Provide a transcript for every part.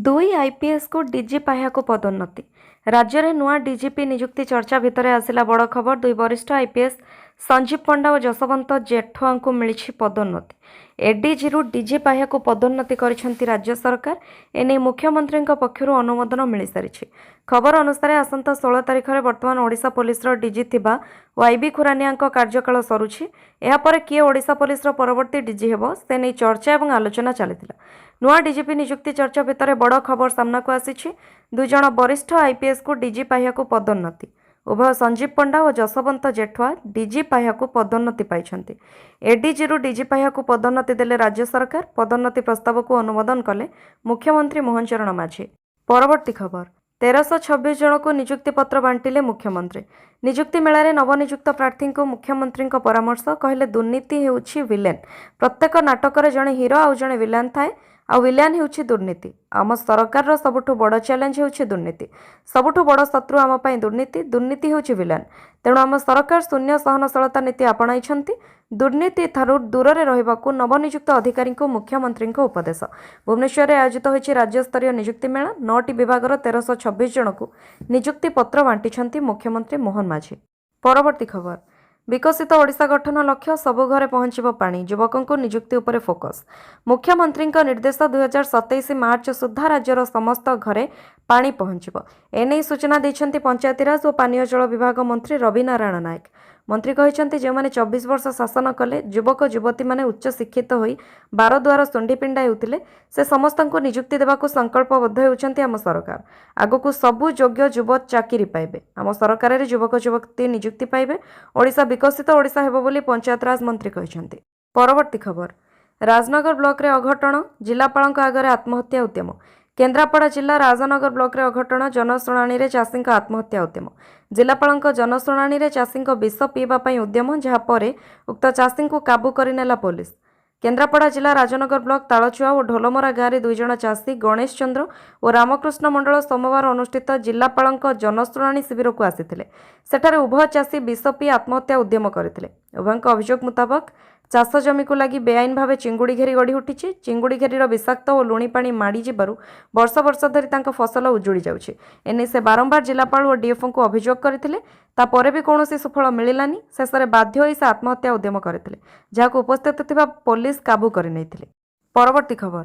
ଦୁଇ आईपीएस को डीजी पाह्या को पदोन्नति। राज्य में नुआ डीजीपी नियुक्ति चर्चा भितर आसिला बड़ खबर। दुई वरिष्ठ आईपीएस संजीव पंडा और जसवंत जेठुआ को मिली पदोन्नति। एडीजी रु डीजी पाह्या को पदोन्नति करिसेंति राज्य सरकार। एने मुख्यमंत्री पक्षर अनुमोदन मिल सारी। खबर अनुसार आसंता 16 तारिख में वर्तमान ओडिशा पुलिस डीजी थिबा वाईबी खुरानिया कार्यकाल सरुछि। यापर किए ओडिशा पुलिस परवर्ती डीजी हेबो से नहीं चर्चा और आलोचना चलीथिला। नुआ डीजीपी नियुक्ति चर्चा भितर बड़ खबर सामना को आसी। दुई जण वरिष्ठ आईपीएस को डीजी पाह्या को पदोन्नति। उभय संजीव पंडा और जसवंत जेठुआ डीजी पाह्या को पदोन्नति पाइछन्ति। एडीजी रु डीजी पाह्या को पदोन्नति देले राज्य सरकार। पदोन्नति प्रस्ताव को अनुमोदन कले मुख्यमंत्री मोहन चरण माझी। परवर्ती खबर 1326 जन को नियुक्ति पत्र बांटिले मुख्यमंत्री। नियुक्ति मेलारे नवनियुक्त प्रार्थी को मुख्यमंत्री परामर्श। कहले दुर्नीति हेउछि विलेन। प्रत्येक नाटक जड़े हिरो आउ जड़े विलेन थाए आ विलेन हेउछि दुर्नीति। आम सरकार सबुठु बड़ चैलेंज हेउछि दुर्नीति। सबुठु बड़ शत्रु आम पई दुर्नीति। दुर्नीति हेउछि विलेन। तेणु आम सरकार शून्य सहनशीलता नीति आपणाइछन्ति। दुर्नीति ठारू दूर रहिबाकू नवनियुक्त अधिकारी को मुख्यमंत्री उपदेश। भुवनेश्वर में आयोजित होइछि राज्यस्तरीय नियुक्ति मेला। 9टी विभागर 1326 जन को नियुक्ति पत्र बांटिछन्ति मुख्यमंत्री मोहन माझी। परवर्ती खबर विकसित ओडिशा गठन लक्ष्य सबु घरे पहुंचब पानी। युवकों को नियुक्ति उपरे फोकस। मुख्यमंत्री निर्देश 2027 मार्च सुधा राज्यर समस्त घरे पानी पहुंचब। एने सूचना दैछन्ति पंचायतीराज और पानीय जल विभाग मंत्री रवि नारायण नायक। मंत्री कहते जो मैंने 24 वर्ष शासन कले युवक युवती मैंने उच्च शिक्षित होई बारद्वार सुंडी पिंडा होते से समस्त को नियुक्ति देवाक संकल्पबद्ध होती आम सरकार। आगक सबु योग्य युव चाकरी पाइबे। आम सरकार युवक युवती नियुक्ति पाइबे। ओडिशा विकसित ओडिशा हेबो बोली पंचायतराज मंत्री कहते। परवर्ती खबर राजनगर ब्लॉक रे अघटन। जिलापाल आगे आत्महत्या उद्यम। केन्द्रापड़ा जिला राजनगर ब्लॉक रे अघटन। जनशुणाणी रे चाषी आत्महत्या उद्यम। जिलापाल जनशुणाणी रे चाषी विष पीवा उद्यम जहाँपर उक्त चाषी को काबू करनेला पुलिस। केन्द्रापड़ा जिला राजनगर ब्लॉक तालचुआ और ढोलमरा गाँव में दुई जण चाषी गणेश चंद्र और रामकृष्ण मंडल सोमवार अनुष्ठित जिलापाल जनशुणाणी शिविर को आसीथिले। सेठारे उभय चाषी विष पी आत्महत्या उद्यम करथिले। उभय अभियोग मुताबक चाष जमी को लगी बेआईन भाव चिंगुड़ी घेरी गढ़ी उठी। चिंगुड़ी घेरीर विषाक्त और लुणी पानी माड़ी जिबारु वर्ष वर्ष धरी तांको फसल उजुड़ी जाउछि। एने से बारंबार जिलापाल और डीएफओ को अभियोग करथिले। तापर भी कौनसी सुफल मिलिलानी। शेष में बाध्य होई से आत्महत्या उद्यम करथिले, जहां उपस्थित थिबा पुलिस काबू करि नैथिले। परवर्ती खबर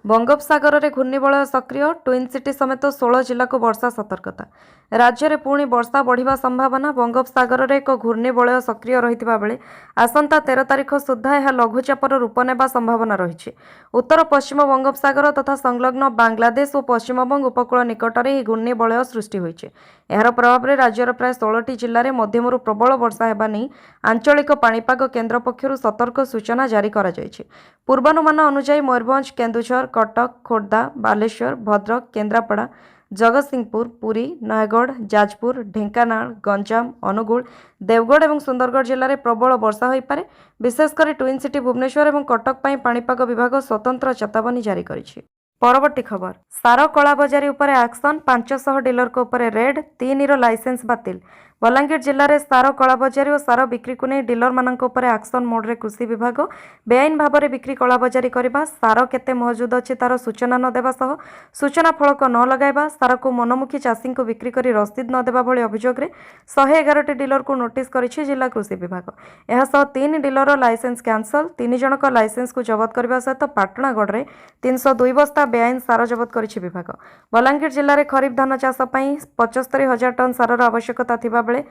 बंगोपसागर में घूर्णिबलय सक्रिय। ट्विन सिटी समेत 16 जिला को वर्षा सतर्कता। राज्य में पुणी वर्षा बढ़िबा संभावना। बंगोपसागर में एक घूर्णिबलय सक्रिय रहिथिबा बेले आसंता 13 तारिख सुधा यह लघुचापर रूप नेबा संभावना रही। उत्तर पश्चिम बंगोपसागर तथा संलग्न बांग्लादेश और पश्चिमबंग उपकूल निकट में घूर्णिबलय सृष्टि होइछे। यार प्रभाव में राज्यर प्राय 16टी जिले में मध्यमरू प्रबल वर्षा हेबा नहीं आंचलिक पाणीपाग केन्द्र पक्षर सतर्क सूचना जारी करा जायछि। पूर्वानुमान अनुसार मयूरभंज, केन्दुझर, कटक, खोर्धा, बालेश्वर, भद्रक, केन्द्रापड़ा, जगतसिंहपुर, पुरी, नयगढ़, जाजपुर, ढेंकानाल, गंजाम, अनुगुल, देवगढ़ और सुंदरगढ़ जिले में प्रबल वर्षा हो पारे। विशेषकर ट्विन सिटी भुवनेश्वर और कटक पर पाणीपाग विभाग स्वतंत्र चेतावनी जारी करिछि। परवर्ती खबर सार कलाबजारी उपर एक्शन। 500 डीलर को उपर रेड। 3 लाइसेंस बातिल। बलांगीर जिले में सार कलाबजारी और सार बिक्री को नहीं डीलर मानक उपर एक्शन मोड रे कृषि विभाग बेआईन भाव में बिक्री कलाबजारी करने, सार केते मौजूद अच्छी तार सूचना न देवा सह सूचना फलक न लगाइबा, सार को मनमुखी चाषी को बिक्री कर रसीद न देवा भली अभियोग रे 111टी डीलर को नोटिस करिछि जिला कृषि विभाग। यह 3 डीलर लाइसेंस कैंसल। 3 जनक लाइसेंस को जबत करने सहित पाटणागढ़ में 302 बस्ता बेआईन सार जबत करिछि विभाग। बलांगीर जिले में खरीफ धान चाष 75,000 टन सारर आवश्यकता थिबा बेले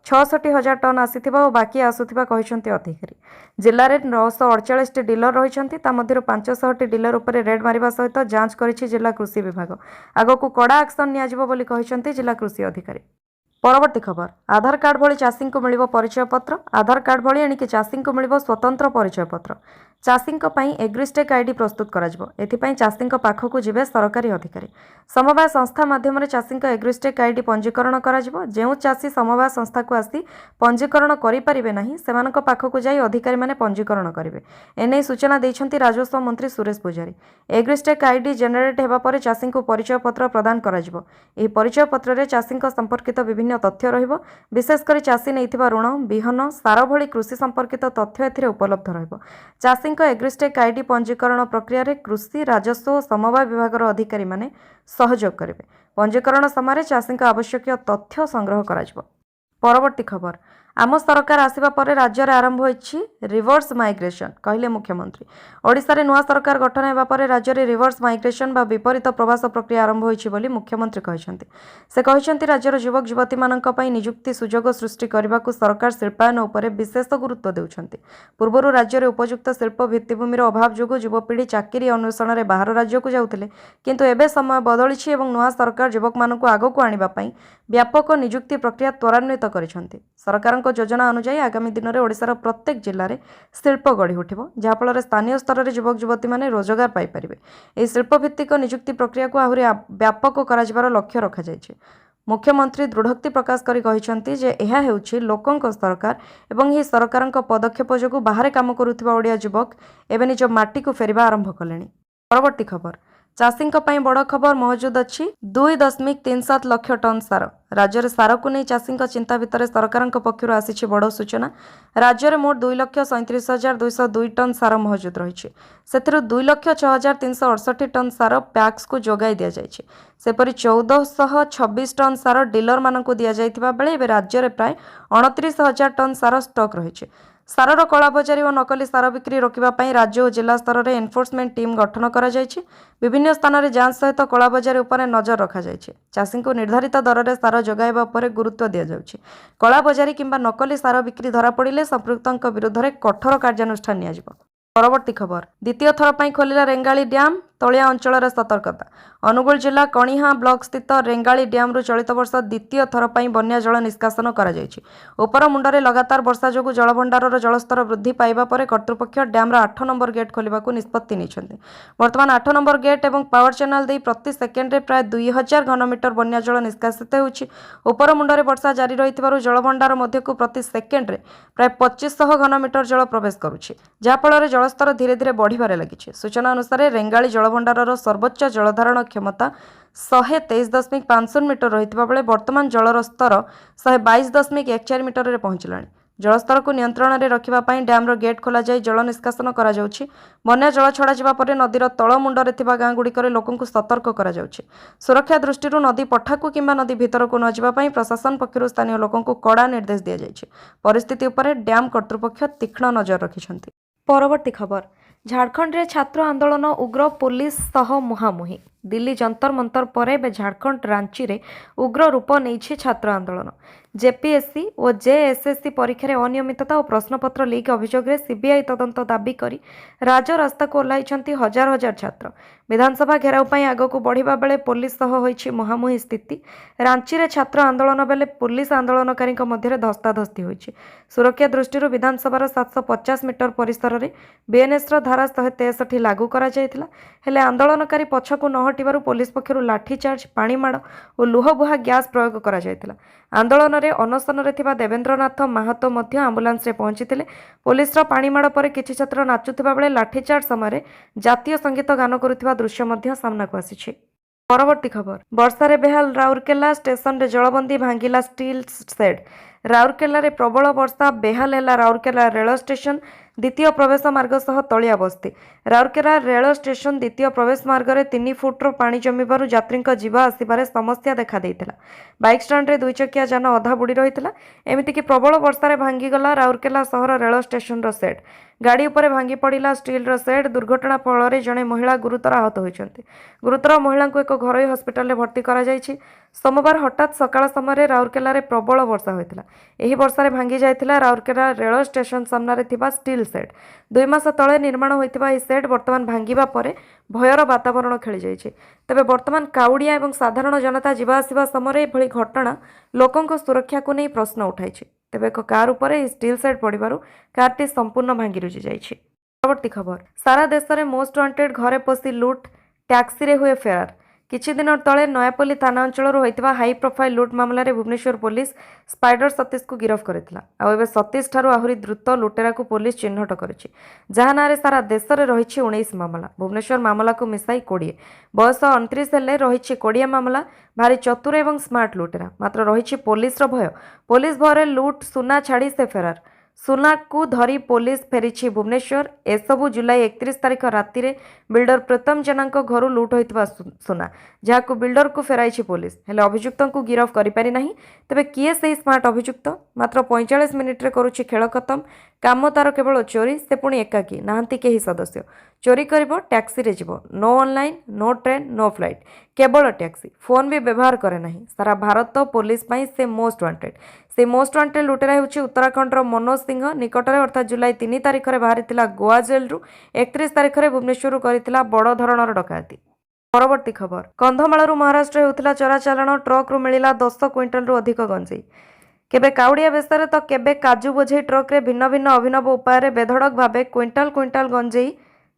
66,000 टन आसीथिबा और बाकी आसुथिबा कहिसंती अधिकारी। जिले में 948 डीलर रहिसंती। ता मध्यरु 500टी डीलर उपरे रेड मारिबा सहित जांच करिछि जिला कृषि विभाग। आगकू कड़ा एक्शन नियाजिबो बोली कहिसंती जिला कृषि अधिकारी। परवर्ती खबर आधार कार्ड भली चाषी को मिलिबो परिचय पत्र। आधार कार्ड भली एणिके चाषी को मिलिबो स्वतंत्र परिचय पत्र। चाषी एग्रिस्टेक आईडी प्रस्तुत कराजिबो। एथिपाई चाषी पाखकू जिबे सरकारी अधिकारी। समवाय संस्था माध्यम चाषी एग्रिस्टेक आईडी पंजीकरण कराजिबो। जेउ चाषी समवाय संस्था को आसी पंजीकरण करि परिबे नाही सेमानक पाखकू जाई अधिकारी माने पंजीकरण करिवे। एने सूचना दैछंती राजस्व मंत्री सुरेश पुजारी। एग्रिस्टेक आईडी जेनेरेट हेबा परे चाषी को परिचय पत्र प्रदान कराजिबो। एही परिचय पत्र रे चाषी संपर्कित विभिन्न विभिन्न तथ्य रहिबो। विशेषकर चाषी नैथिबा ऋण, बिहन, सार भली कृषि संपर्कित तथ्य एथिरे उपलब्ध रहिबो। चाषींक एग्रिस्टेक आईडी पंजीकरण प्रक्रिया रे कृषि, राजस्व और समवाय विभागर अधिकारी माने सहयोग करिवे। पंजीकरण समय चाषींक आवश्यक तथ्य संग्रह कराजिबो। परवर्ती खबर, आम सरकार आसिबा परे राज्य में आरंभ होइछि रिवर्स माइग्रेशन कहले मुख्यमंत्री। ओडिशा रे नुआ सरकार गठन हेबा परे राज्य में रिवर्स माइग्रेशन बा विपरीत प्रवास प्रक्रिया आरंभ होइछि बोली मुख्यमंत्री कहिसंति। से कहिसंति राज्यर युवक युवती मानक पई नियुक्ति सुजोग सृष्टि करबाकू सरकार शिल्पायन उपरे विशेष गुरुत्व देउछंति। पूर्वरु राज्य में उपयुक्त शिल्प भित्तिभूमिर अभाव जोगु युवपीढ़ी चाकरी अन्वेषण में बाहर राज्य को जाउथिले, किंतु एबे समय बदलिछि एवं नुआ सरकार युवक मानक आगकू आनिबा पई व्यापक नियुक्ति प्रक्रिया त्वरान्वित करिसंति। सरकार योजना अनुसार आगामी दिन में ओडिशार प्रत्येक जिले में शिल्प गढ़ी उठिबो, जहाँफल स्थानीय स्तर में युवक युवती माने रोजगार पाइपारे। यह शिल्पभित्तिक नियुक्ति प्रक्रिया को आहुरी व्यापक करार लक्ष्य रखाଯାଇଛି। मुख्यमंत्री दृढ़ोक्ति प्रकाश करी कहिसंति जे एहा हेउछि लोकंक सरकार एवं ही सरकारक पदक्षेप जोगु बाहर काम करुथिबा ओडिया युवक एबे निज माटी को फेरिबा आरंभ कलेनी। परवर्ती खबर, चाषींक पई बड़ खबर मौजूद अछि 2.37 लाख टन सार। राज्य में सार को नहीं चाषींक चिंता भितर सरकार पक्षर आसी बड़ सूचना। राज्य में मोट 2,37,202 टन सार मौजूद रही। से 2,06,368 टन सार पैक्स को जोगाई दि जाइए। सेपरी 1,426 टन सार डीलर मानक दि जाइथिबा बेले एबे राज्य में प्राय 29,000 टन सार स्टॉक रही। सारर कलाबजारी और नकली सार बिक्री रोकने राज्य और जिला स्तर में एनफोर्समेंट टीम गठन करा जायछि। विभिन्न स्थान में जांच सहित कलाबजारी उपर नजर रखा जायछि। चाषी को निर्धारित दर में सार जोगाइबा उपर गुरुत्व दि जाउछि। कलाबजारी किंबा नकली सार बिक्री धरा पड़िले संपृक्तଙ୍କ विरुद्ध में कठोर कार्यानुष्ठान नियाजिबो। परवर्ती खबर, द्वितीय थर पर खोलिला रेंगाली डैम, तलिया अंचल सतर्कता। अनुगुल जिला कणिहा ब्लॉक स्थित रेंगाली डैम रु चलित वर्ष द्वितीय थर पर बन्या जल निष्कासन करा जायछि। उपर मुंडरे लगातार वर्षा जोगु जलभंडारर जलस्तर वृद्धि पाइबा परे कर्तृपक्ष डैम 8 नंबर गेट खोलिबाकू निष्पत्ति निछन्ते। वर्तमान 8 नंबर गेट एवं पावर चैनल दे प्रति सेकेंड रे प्राय 2000 घनमीटर बन्या जल निष्कासित होउछि। उपर मुंडरे वर्षा जारी रहिथिबारु जलभंडार मध्यकू प्रति सेकेंड रे प्राय 2500 घनमीटर जल प्रवेश करुछि, जहा फଳରେ जलस्तर धीरे धीरे बढ़िबारे लागिछि। सूचना अनुसार रेंगाली जलभंडारर सर्वोच्च जलधारण क्षमता 123.50 मीटर रहिथिबा बेले वर्तमान जलर स्तर 122.14 मीटर रे पहुंचलाणी। जलस्तर को नियंत्रण में रखिबा पई डैम गेट खोला जाय जल निष्कासन करा जाउछि। बन्या जल छड़ा जिबा परे नदीर तळ मुंडरे थिबा गाँ गुड़िकर लोकंकु सतर्क करा जाउछि। सुरक्षा दृष्टि नदी पठाकू किंबा नदी भितर को न जिबा पई प्रशासन पक्षरु स्थानीय लोकंकु कड़ा निर्देश दिया जायछि। परिस्थिति उपरे डैम कर्तृपक्ष तीक्ष्ण नजर रखिछन्ति। परवर्ती खबर, झारखंड रे छात्र आंदोलन उग्र, पुलिस सह मुहामुही। दिल्ली जंतर मंतर पर झारखंड रांची रे उग्र रूप नहीं छात्र आंदोलन। जेपीएससी और जेएसएससी परीक्षा अनियमितता और प्रश्नपत्र लीक अभियोग में सीबीआई तदंत दाबी करी राजरास्ता को ओह्लाइछन्ति हजार हजार छात्र। विधानसभा घेराव पई आगकू बढ़िबा बेले पुलिस सह होइछि मुहामुही स्थिति। रांची रे छात्र आंदोलन बेले पुलिस आंदोलनकारी मध्य धस्ताधस्ती होइछि। सुरक्षा दृष्टि विधानसभार 750 मीटर परिसर में बीएनएस धारा 163 लागू करा जायतिला। हेले आंदोलनकारी पछकू न हटिबारु पुलिस पक्षरु लाठीचार्ज, पाणीमाड़ और लुहबुहा गैस प्रयोग करा जायतिला। आंदोलन में अनशन रे थिबा देवेंद्रनाथ माहातो मध्य आंबुलांस रे पहुंचीथिले। पुलिस पाणीमाड़ पर किछि छात्र नाचुथिबा बेले लाठीचार्ज समय जातीय संगीत गान करुथिबा दृश्य मध्य सामनाकू आसिछि। परवर्ती खबर, वर्षा बेहाल राउरकेला स्टेशन रे जलबंदी भांगिला स्टील सेड। राउरकेला रे प्रबल वर्षा बेहाल है राउरकेला रेल स्टेशन द्वितीय प्रवेश मार्ग सह तलिया बस्ती। राउरकेला रेल स्टेशन द्वितीय प्रवेश मार्ग में 3 फुट्र पानी जमिबारु यात्री जीवा आसबार समस्या देखा देइथिला। बाइक स्टाण्ड रे 2 चकिया जान अधा बुड़ी रहिथिला। एमितिकी प्रबल वर्षा भांगीगला राउरकेला सहर रेल स्टेशन रो सेट। गाड़ी उपरे भांगी पड़ा स्टील रो सेट। दुर्घटना फल जड़े महिला गुरुतर आहत होइछन्ति। गुरुतर महिला को एक घरोई हस्पिटाल में भर्ती करा जायछि। सोमवार हठात सकाळ समय राउरकेला रे प्रबल वर्षा होइतिला। एही वर्षा रे भांगी जायतिला राउरकेला रेल स्टेशन सामना रे थिबा स्टील सेट। 2 मास तले निर्माण होइतिबा एही सेट वर्तमान भांगीबा परे भयर वातावरण खेली जायछि। तबे वर्तमान काउडिया एवं साधारण जनता जीवा आसिबा समय एभଳି घटना लोकंक सुरक्षा को नहीं प्रश्न उठाइछि। तेबे एक कार उपरे स्टील सेट पड़िबारु कारटी संपूर्ण भांगी रुजी जाइछि। परवर्ती खबर, सारा देश में मोस्ट वांटेड घरे पशि लुट, टैक्सी रे हुए फेरार। କିଛି ଦିନ ତଳେ ନୟାପଲ୍ଲୀ ଥାନା ଅଞ୍ଚଳରୁ ହୋଇଥିବା ହାଇ ପ୍ରୋଫାଇଲ୍ ଲୁଟ୍ ମାମଲାରେ ଭୁବନେଶ୍ୱର ପୋଲିସ ସ୍ପାଇଡର ସତୀଶକୁ ଗିରଫ କରିଥିଲା। ଆଉ ଏବେ ସତୀଶ ଠାରୁ ଆହୁରି ଦ୍ରୁତ ଲୁଟେରାକୁ ପୋଲିସ ଚିହ୍ନଟ କରିଛି, ଯାହା ନାଁରେ ସାରା ଦେଶରେ ରହିଛି 19 ମାମଲା। ଭୁବନେଶ୍ୱର ମାମଲାକୁ ମିଶାଇ 20, ବୟସ 29 ହେଲେ ରହିଛି 20 ମାମଲା। ଭାରି ଚତୁର ଏବଂ ସ୍ମାର୍ଟ ଲୁଟେରା, ମାତ୍ର ରହିଛି ପୋଲିସର ଭୟ। ପୋଲିସ ଭୟରେ ଲୁଟ୍ ସୁନା ଛାଡ଼ି ସେ ଫେରାର। ସୁନାକୁ ଧରି ପୋଲିସ ଫେରିଛି ଭୁବନେଶ୍ୱର। ଏସବୁ ଜୁଲାଇ 31 ତାରିଖ ରାତିରେ ବିଲ୍ଡର ପ୍ରୀତମ ଜେନାଙ୍କ ଘରୁ ଲୁଟ୍ ହୋଇଥିବା ସୁନା, ଯାହାକୁ ବିଲ୍ଡରକୁ ଫେରାଇଛି ପୋଲିସ। ହେଲେ ଅଭିଯୁକ୍ତଙ୍କୁ ଗିରଫ କରିପାରି ନାହିଁ। ତେବେ କିଏ ସେହି ସ୍ମାର୍ଟ ଅଭିଯୁକ୍ତ? ମାତ୍ର 45 ମିନିଟ୍ରେ କରୁଛି ଖେଳ ଖତମ। କାମ ତାର କେବଳ ଚୋରି, ସେ ପୁଣି ଏକାକୀ, ନାହାନ୍ତି କେହି ସଦସ୍ୟ। ଚୋରି କରିବ, ଟ୍ୟାକ୍ସିରେ ଯିବ। No online, no train, no flight, କେବଳ ଟ୍ୟାକ୍ସି। ଫୋନ୍ ବି ବ୍ୟବହାର କରେ ନାହିଁ। ସାରା ଭାରତ ପୋଲିସ ପାଇଁ ସେ ମୋଷ୍ଟ ୱାଣ୍ଟେଡ୍। ସେହି ମୋଷ୍ଟ ୱାଣ୍ଟେଡ୍ ଲୁଟେରା ହେଉଛି ଉତ୍ତରାଖଣ୍ଡର ମନୋଜ ସିଂହ। ନିକଟରେ ଅର୍ଥାତ୍ ଜୁଲାଇ 3 ତାରିଖରେ ବାହାରିଥିଲା ଗୋଆ ଜେଲ୍ରୁ। 31 ତାରିଖରେ ଭୁବନେଶ୍ୱରରୁ କରିଥିଲା ବଡ଼ ଧରଣର ଡକାୟତି। ପରବର୍ତ୍ତୀ ଖବର, କନ୍ଧମାଳରୁ ମହାରାଷ୍ଟ୍ର ହେଉଥିଲା ଚୋରାଚାଲାଣ। ଟ୍ରକ୍ରୁ ମିଳିଲା 10 କ୍ୱିଣ୍ଟାଲରୁ ଅଧିକ ଗଞ୍ଜେଇ। କେବେ କାଉଡ଼ିଆ ବେଶରେ ତ କେବେ କାଜୁ ବୋଝେଇ ଟ୍ରକ୍ରେ ଭିନ୍ନ ଭିନ୍ନ ଅଭିନବ ଉପାୟରେ ବେଧଡ଼କ ଭାବେ କ୍ୱିଣ୍ଟାଲ କ୍ୱିଣ୍ଟାଲ ଗଞ୍ଜେଇ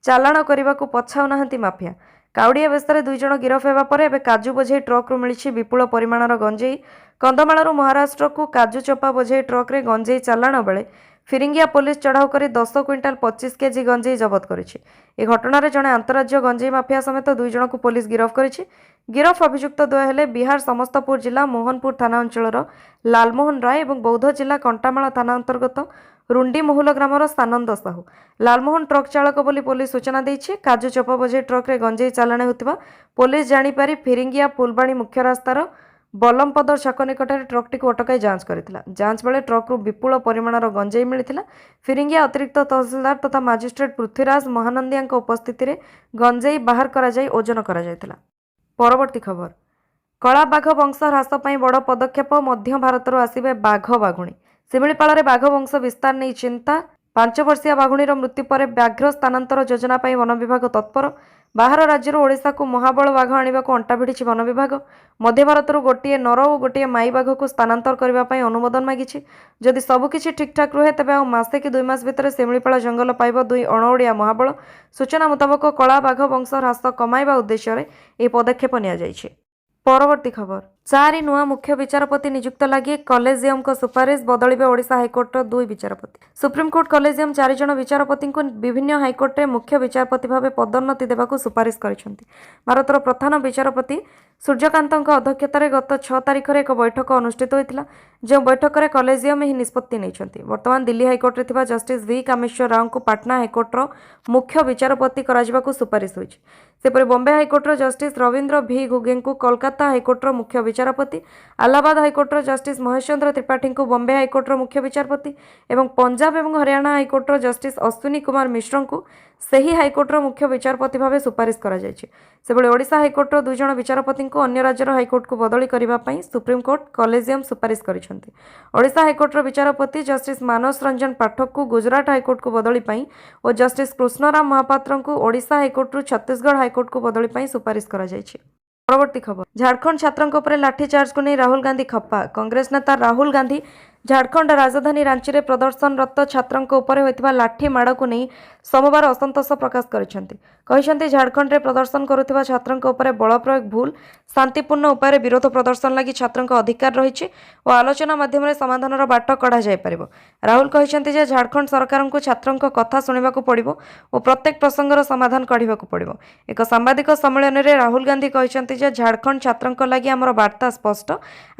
ଚାଲାଣ କରିବାକୁ ପଛାଉ ନାହାନ୍ତି ମାଫିଆ। କାଉଡ଼ିଆ ବେଶରେ 2 ଜଣ ଗିରଫ ହେବା ପରେ ଏବେ କାଜୁ ବୋଝେଇ ଟ୍ରକ୍ରୁ ମିଳିଛି ବିପୁଳ ପରିମାଣର ଗଞ୍ଜେଇ। କନ୍ଧମାଳରୁ ମହାରାଷ୍ଟ୍ରକୁ କାଜୁ ଚୋପା ବୋଝେଇ ଟ୍ରକ୍ରେ ଗଞ୍ଜେଇ ଚାଲାଣ ବେଳେ ଫିରିଙ୍ଗିଆ ପୋଲିସ ଚଢ଼ାଉ କରି 10 କ୍ୱିଣ୍ଟାଲ 25 କେଜି ଗଞ୍ଜେଇ ଜବତ କରିଛି। ଏହି ଘଟଣାରେ ଜଣେ ଆନ୍ତଃରାଜ୍ୟ ଗଞ୍ଜେଇ ମାଫିଆ ସମେତ 2 ଜଣଙ୍କୁ ପୋଲିସ ଗିରଫ କରିଛି। ଗିରଫ ଅଭିଯୁକ୍ତ ଦ୍ୱୟ ହେଲେ ବିହାର ସମସ୍ତପୁର ଜିଲ୍ଲା ମୋହନପୁର ଥାନା ଅଞ୍ଚଳର ଲାଲମୋହନ ରାୟ ଏବଂ ବୌଦ୍ଧ ଜିଲ୍ଲା କଣ୍ଟାମାଳ ଥାନା ଅନ୍ତର୍ଗତ ରୁଣ୍ଡିମହୁଲ ଗ୍ରାମର ସାନନ୍ଦ ସାହୁ। ଲାଲମୋହନ ଟ୍ରକ୍ ଚାଳକ ବୋଲି ପୋଲିସ ସୂଚନା ଦେଇଛି। କାଜୁ ଚୋପା ବୋଝେଇ ଟ୍ରକ୍ରେ ଗଞ୍ଜେଇ ଚାଲାଣ ହେଉଥିବା ପୋଲିସ ଜାଣିପାରି ଫିରିଙ୍ଗିଆ ଫୁଲବାଣୀ ମୁଖ୍ୟ ରାସ୍ତାର ବଲମପଦର ଛକ ନିକଟରେ ଟ୍ରକ୍ଟିକୁ ଅଟକାଇ ଯାଞ୍ଚ କରିଥିଲା। ଯାଞ୍ଚ ବେଳେ ଟ୍ରକ୍ରୁ ବିପୁଳ ପରିମାଣର ଗଞ୍ଜେଇ ମିଳିଥିଲା। ଫିରିଙ୍ଗିଆ ଅତିରିକ୍ତ ତହସିଲଦାର ତଥା ମାଜିଷ୍ଟ୍ରେଟ୍ ପୃଥ୍ୱୀରାଜ ମହାନନ୍ଦିଆଙ୍କ ଉପସ୍ଥିତିରେ ଗଞ୍ଜେଇ ବାହାର କରାଯାଇ ଓଜନ କରାଯାଇଥିଲା। ପରବର୍ତ୍ତୀ ଖବର, କଳା ବାଘ ବଂଶ ହ୍ରାସ ପାଇଁ ବଡ଼ ପଦକ୍ଷେପ। ମଧ୍ୟ ଭାରତରୁ ଆସିବେ ବାଘ ବାଘୁଣୀ। ଶିମିଳିପାଳରେ ବାଘ ବଂଶ ବିସ୍ତାର ନେଇ ଚିନ୍ତା। 5 ବର୍ଷିଆ ବାଘୁଣୀର ମୃତ୍ୟୁ ପରେ ବ୍ୟାଘ୍ର ସ୍ଥାନାନ୍ତର ଯୋଜନା ପାଇଁ ବନ ବିଭାଗ ତତ୍ପର। ବାହାର ରାଜ୍ୟରୁ ଓଡ଼ିଶାକୁ ମହାବଳ ବାଘ ଆଣିବାକୁ ଅଣ୍ଟା ଭିଡ଼ିଛି ବନ ବିଭାଗ। ମଧ୍ୟ ଭାରତରୁ ଗୋଟିଏ ନର ଓ ଗୋଟିଏ ମାଇ ବାଘକୁ ସ୍ଥାନାନ୍ତର କରିବା ପାଇଁ ଅନୁମୋଦନ ମାଗିଛି। ଯଦି ସବୁକିଛି ଠିକ୍ଠାକ୍ ରୁହେ ତେବେ ଆଉ ମାସେ କି 2 ମାସ ଭିତରେ ଶିମିଳିପାଳ ଜଙ୍ଗଲ ପାଇବ 2 ଅଣଓଡ଼ିଆ ମହାବଳ। ସୂଚନା ମୁତାବକ କଳା ବାଘ ବଂଶ ହ୍ରାସ କମାଇବା ଉଦ୍ଦେଶ୍ୟରେ ଏହି ପଦକ୍ଷେପ ନିଆଯାଇଛି। ପରବର୍ତ୍ତୀ ଖବର, 4 ନୂଆ ମୁଖ୍ୟ ବିଚାରପତି ନିଯୁକ୍ତ ଲାଗି କଲେଜିୟମଙ୍କ ସୁପାରିଶ। ବଦଳିବେ ଓଡ଼ିଶା ହାଇକୋର୍ଟର 2 ବିଚାରପତି। ସୁପ୍ରିମକୋର୍ଟ କଲେଜିୟମ 4 ଜଣ ବିଚାରପତିଙ୍କୁ ବିଭିନ୍ନ ହାଇକୋର୍ଟରେ ମୁଖ୍ୟ ବିଚାରପତି ଭାବେ ପଦୋନ୍ନତି ଦେବାକୁ ସୁପାରିଶ କରିଛନ୍ତି। ଭାରତର ପ୍ରଧାନ ବିଚାରପତି ସୂର୍ଯ୍ୟକାନ୍ତଙ୍କ ଅଧ୍ୟକ୍ଷତାରେ ଗତ 6 ତାରିଖରେ ଏକ ବୈଠକ ଅନୁଷ୍ଠିତ ହୋଇଥିଲା, ଯେଉଁ ବୈଠକରେ କଲେଜିୟମ ଏହି ନିଷ୍ପତ୍ତି ନେଇଛନ୍ତି। ବର୍ତ୍ତମାନ ଦିଲ୍ଲୀ ହାଇକୋର୍ଟରେ ଥିବା ଜଷ୍ଟିସ ଭି କାମେଶ୍ୱର ରାଓଙ୍କୁ ପାଟନା ହାଇକୋର୍ଟର ମୁଖ୍ୟ ବିଚାରପତି କରାଯିବାକୁ ସୁପାରିଶ ହୋଇଛି। ସେପରି ବମ୍ବେ ହାଇକୋର୍ଟର ଜଷ୍ଟିସ ରବୀନ୍ଦ୍ର ଭି ଘୁଗେଙ୍କୁ କୋଲକାତା ହାଇକୋର୍ଟର ମୁଖ୍ୟ ବିଚାରପତି, ଆହ୍ଲାବାଦ ହାଇକୋର୍ଟର ଜଷ୍ଟିସ ମହେଶ ଚନ୍ଦ୍ର ତ୍ରିପାଠୀଙ୍କୁ ବମ୍ବେ ହାଇକୋର୍ଟର ମୁଖ୍ୟ ବିଚାରପତି ଏବଂ ପଞ୍ଜାବ ଏବଂ ହରିୟାଣା ହାଇକୋର୍ଟର ଜଷ୍ଟିସ ଅଶ୍ୱିନୀ କୁମାର ମିଶ୍ରଙ୍କୁ ସେହି ହାଇକୋର୍ଟର ମୁଖ୍ୟ ବିଚାରପତି ଭାବେ ସୁପାରିଶ କରାଯାଇଛି। ସେଭଳି ଓଡ଼ିଶା ହାଇକୋର୍ଟର 2 ଜଣ ବିଚାରପତିଙ୍କୁ ଅନ୍ୟ ରାଜ୍ୟର ହାଇକୋର୍ଟକୁ ବଦଳି କରିବା ପାଇଁ ସୁପ୍ରିମକୋର୍ଟ କଲେଜିୟମ ସୁପାରିଶ କରିଛନ୍ତି। ଓଡ଼ିଶା ହାଇକୋର୍ଟର ବିଚାରପତି ଜଷ୍ଟିସ ମାନସ ରଞ୍ଜନ ପାଠକଙ୍କୁ ଗୁଜରାଟ ହାଇକୋର୍ଟକୁ ବଦଳି ପାଇଁ ଓ ଜଷ୍ଟିସ କୃଷ୍ଣରାମ ମହାପାତ୍ରଙ୍କୁ ଓଡ଼ିଶା ହାଇକୋର୍ଟରୁ ଛତିଶଗଡ଼ ହାଇକୋର୍ଟକୁ ବଦଳି ପାଇଁ ସୁପାରିଶ କରାଯାଇଛି। ପରବର୍ତ୍ତୀ ଖବର, ଝାଡ଼ଖଣ୍ଡ ଛାତ୍ରଙ୍କ ଉପରେ ଲାଠିଚାର୍ଜକୁ ନେଇ ରାହୁଲ ଗାନ୍ଧୀ ଖପ୍ପା। କଂଗ୍ରେସ ନେତା ରାହୁଲ ଗାନ୍ଧୀ ଝାଡ଼ଖଣ୍ଡ ରାଜଧାନୀ ରାଞ୍ଚିରେ ପ୍ରଦର୍ଶନରତ ଛାତ୍ରଙ୍କ ଉପରେ ହୋଇଥିବା ଲାଠି ମାଡ଼କୁ ନେଇ ସୋମବାର ଅସନ୍ତୋଷ ପ୍ରକାଶ କରିଛନ୍ତି। କହିଛନ୍ତି, ଝାଡ଼ଖଣ୍ଡରେ ପ୍ରଦର୍ଶନ କରୁଥିବା ଛାତ୍ରଙ୍କ ଉପରେ ବଳ ପ୍ରୟୋଗ ଭୁଲ। ଶାନ୍ତିପୂର୍ଣ୍ଣ ଉପାୟରେ ବିରୋଧ ପ୍ରଦର୍ଶନ ଲାଗି ଛାତ୍ରଙ୍କ ଅଧିକାର ରହିଛି ଓ ଆଲୋଚନା ମାଧ୍ୟମରେ ସମାଧାନର ବାଟ କଢ଼ାଯାଇପାରିବ। ରାହୁଲ କହିଛନ୍ତି ଯେ ଝାଡ଼ଖଣ୍ଡ ସରକାରଙ୍କୁ ଛାତ୍ରଙ୍କ କଥା ଶୁଣିବାକୁ ପଡ଼ିବ ଓ ପ୍ରତ୍ୟେକ ପ୍ରସଙ୍ଗର ସମାଧାନ କାଢ଼ିବାକୁ ପଡ଼ିବ। ଏକ ସାମ୍ବାଦିକ ସମ୍ମିଳନୀରେ ରାହୁଲ ଗାନ୍ଧୀ କହିଛନ୍ତି ଯେ ଝାଡ଼ଖଣ୍ଡ ଛାତ୍ରଙ୍କ ଲାଗି ଆମର ବାର୍ତ୍ତା ସ୍ପଷ୍ଟ।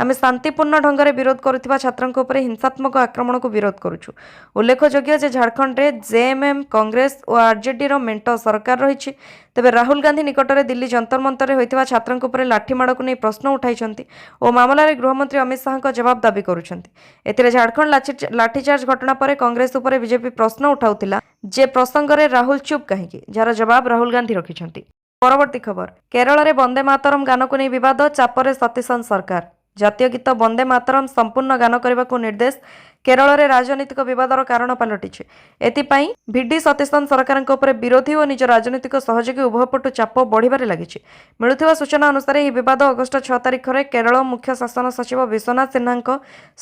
ଆମେ ଶାନ୍ତିପୂର୍ଣ୍ଣ ଢଙ୍ଗରେ ବିରୋଧ କରୁଥିବା ଛାତ୍ରଙ୍କ ଉପରେ ହିଂସାତ୍ମକ ଆକ୍ରମଣକୁ ବିରୋଧ କରୁଛୁ। ଉଲ୍ଲେଖଯୋଗ୍ୟ ଯେ ଝାଡ଼ଖଣ୍ଡରେ ଜେଏମଏମ୍, କଂଗ୍ରେସ ଓ ଆରଜେଡିର ମେଣ୍ଟ ସରକାର ରହିଛି। ତେବେ ରାହୁଲ ଗାନ୍ଧୀ ନିକଟରେ ଦିଲ୍ଲୀ ଯନ୍ତର ମନ୍ତରରେ ହୋଇଥିବା ଛାତ୍ରଙ୍କ ଉପରେ ଲାଠି ମାଡ଼କୁ ନେଇ ପ୍ରଶ୍ନ ଉଠାଇଛନ୍ତି ଓ ମାମଲାରେ ଗୃହମନ୍ତ୍ରୀ ଅମିତ ଶାହଙ୍କ ଜବାବ ଦାବି କରୁଛନ୍ତି। ଏଥିରେ ଝାଡ଼ଖଣ୍ଡ ଲାଠିଚାର୍ଜ ଘଟଣା ପରେ କଂଗ୍ରେସ ଉପରେ ବିଜେପି ପ୍ରଶ୍ନ ଉଠାଉଥିଲା ଯେ ପ୍ରସଙ୍ଗରେ ରାହୁଲ ଚୁପ୍ କାହିଁକି, ଯାହାର ଜବାବ ରାହୁଲ ଗାନ୍ଧୀ ରଖିଛନ୍ତି। ପରବର୍ତ୍ତୀ ଖବର, କେରଳରେ ବନ୍ଦେ ମାତରମ୍ ଗାନକୁ ନେଇ ବିବାଦ। ଚାପରେ ସତୀଶନ ସରକାର। ଜାତୀୟ ଗୀତ ବନ୍ଦେ ମାତରମ୍ ସମ୍ପୂର୍ଣ୍ଣ ଗାନ କରିବାକୁ ନିର୍ଦ୍ଦେଶ କେରଳରେ ରାଜନୈତିକ ବିବାଦର କାରଣ ପାଲଟିଛି। ଏଥିପାଇଁ ଭିଡି ସତୀଶନ ସରକାରଙ୍କ ଉପରେ ବିରୋଧୀ ଓ ନିଜ ରାଜନୈତିକ ସହଯୋଗୀ ଉଭୟ ପଟୁ ଚାପ ବଢ଼ିବାରେ ଲାଗିଛି। ମିଳୁଥିବା ସୂଚନା ଅନୁସାରେ ଏହି ବିବାଦ ଅଗଷ୍ଟ 6 ତାରିଖରେ କେରଳ ମୁଖ୍ୟ ଶାସନ ସଚିବ ବିଶ୍ୱନାଥ ସିହ୍ନାଙ୍କ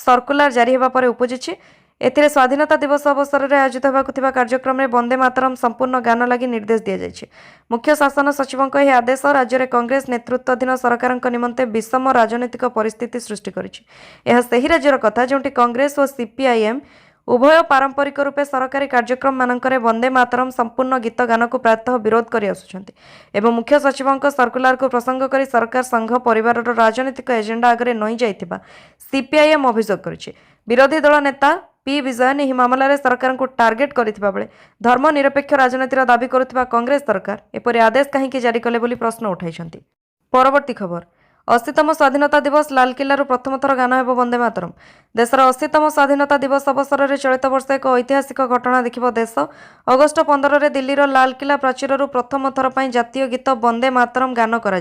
ସର୍କୁଲାର ଜାରି ହେବା ପରେ ଉପୁଜିଛି। एथिरे स्वाधीनता दिवस अवसर में आयोजित होगा कार्यक्रम में वंदे मातरम संपूर्ण गान लगी निर्देश दि जाइए। मुख्य शासन सचिवों यह आदेश राज्य में कांग्रेस नेतृत्वाधीन सरकार निमंते विषम राजनैतिक परिस्थिति सृष्टि करी राज्यर कथा जो कांग्रेस और सीपीआईएम उभय पारंपरिक रूपे सरकारी कार्यक्रम मानकरे वंदे मातरम संपूर्ण गीत गान को प्रायतः विरोध कर आसुछन्ति एवं मुख्य सचिवों सर्कुलर को प्रसंग कर सरकार संघ परिवार राजनीतिक एजेंडा आगे नई जाइथिबा सीपीआईएम अभियोग करिछि। विरोधी दल नेता पी विजयन यह मामलें सरकार को टार्गेट करथिबा बेले धर्मनिरपेक्ष राजनीतिर दाबी करुथिबा कांग्रेस सरकार एपरि आदेश कहीं जारी कले बोली प्रश्न उठाइछन्ति। परवर्ती खबर 80तम स्वाधीनता दिवस लालकिल्लारू प्रथम थर गान हेब वंदे मातरम। देशर 80तम स्वाधीनता दिवस अवसर में चलित वर्ष एक ऐतिहासिक घटना देखिब देश। अगस्ट 15 में दिल्लीर लालकिल्ला प्राचीर प्रथम थर पर जातीय गीत वंदे मातरम गान कर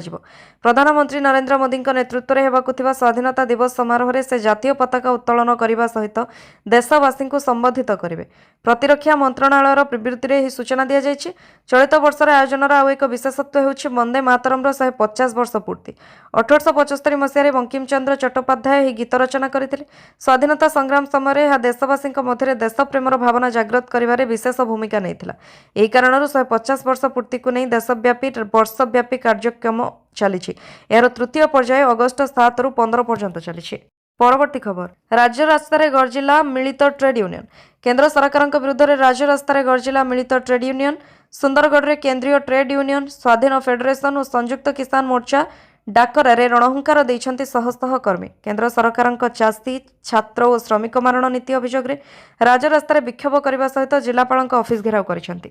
प्रधानमंत्री नरेंद्र मोदी नेतृत्व में होगा स्वाधीनता दिवस समारोह में से जातीय पताका उत्तोलन करने सहित देशवासी को संबोधित करेंगे। प्रतिरक्षा मंत्रणालय विवृत्ति में सूचना दी जाइए। चलित वर्ष आयोजन आउ एक विशेषत्व होउछि वंदे मातरम 150 वर्ष पूर्ति। 1875 मसीह बंकिम चंद्र चट्टोपाध्याय यह गीत रचना करते। स्वाधीनता संग्राम समय यह देशवासी मध्य देशप्रेमर भावना जागृत कर विशेष भूमिका नहीं। यही कारण 150 वर्ष पूर्ति को नहीं देशव्यापी वर्षव्यापी कार्यक्रम चली। यार तृतीय पर्याय अगस्ट 7 ରୁ 15 पर्यंत चली। परवर्ती खबर राज्य रास्तार गर्जिला मिलित ट्रेड यूनियन। केंद्र सरकार विरुद्ध में राज्य रास्तार गर्जिला मिलित ट्रेड यूनियन। सुंदरगढ़ में केंद्रीय ट्रेड यूनियन स्वाधीन फेडरेशन और संयुक्त किसान मोर्चा डाकरारे रणहुंकार देइछन्ति शह शह कर्मी। केंद्र सरकार चाषी छात्र और श्रमिक मारण नीति अभियोग राज्य रास्तार विक्षोभ करने सहित जिलापाल ऑफिस घेराव करिसेंति।